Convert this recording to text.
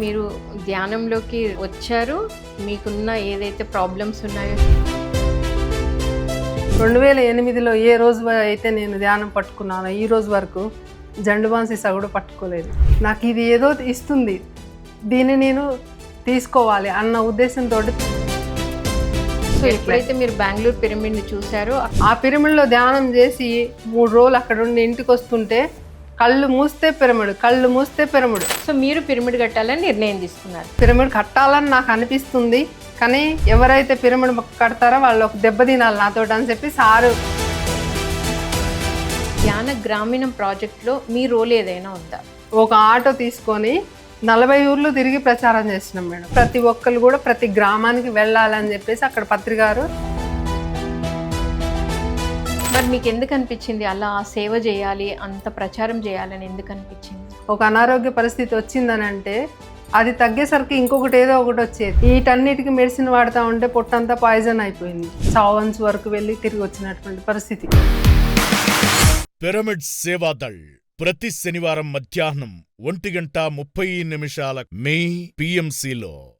మీరు ధ్యానంలోకి వచ్చారు. మీకున్న ఏదైతే ప్రాబ్లమ్స్ ఉన్నాయో 2008లో ఏ రోజు అయితే నేను ధ్యానం పట్టుకున్నానో ఈ రోజు వరకు జండుబాన్ సీసా కూడా పట్టుకోలేదు. నాకు ఇది ఏదో ఇస్తుంది, దీన్ని నేను తీసుకోవాలి అన్న ఉద్దేశంతో సో ఎప్పుడైతే మీరు బెంగళూరు పిరమిడ్ని చూసారో ఆ పిరమిడ్లో ధ్యానం చేసి 3 రోజులు అక్కడ ఉండి ఇంటికి వస్తుంటే కళ్ళు మూస్తే పిరమిడ్, కళ్ళు మూస్తే పిరమిడ్. సో మీరు పిరమిడ్ కట్టాలని నిర్ణయం తీసుకున్నారు. పిరమిడ్ కట్టాలని నాకు అనిపిస్తుంది, కానీ ఎవరైతే పిరమిడ్ కడతారో వాళ్ళు ఒక దెబ్బ తినాలి నాతోటి అని చెప్పి సారు. ధ్యాన గ్రామీణం ప్రాజెక్ట్లో మీ రోల్ ఏదైనా ఉందా? ఒక ఆటో తీసుకొని 40 ఊర్లు తిరిగి ప్రచారం చేసినాం మేడం. ప్రతి ఒక్కరు కూడా ప్రతి గ్రామానికి వెళ్ళాలని చెప్పేసి అక్కడ పత్రికారు. మరి మీకు ఎందుకు అనిపించింది అలా సేవ చేయాలి, అంత ప్రచారం చేయాలని ఎందుకు అనిపించింది? ఒక అనారోగ్య పరిస్థితి వచ్చిందని అంటే అది తగ్గేసరికి ఇంకొకటి ఏదో ఒకటి వచ్చేది. వీటన్నిటికీ మెడిసిన్ వాడుతూ ఉంటే పొట్టంతా పాయిజన్ అయిపోయింది. చావన్స్ వరకు వెళ్ళి తిరిగి వచ్చినటువంటి పరిస్థితి. పిరమిడ్ సేవాదళ్ ప్రతి శనివారం మధ్యాహ్నం 1:30 మీ PMCలో.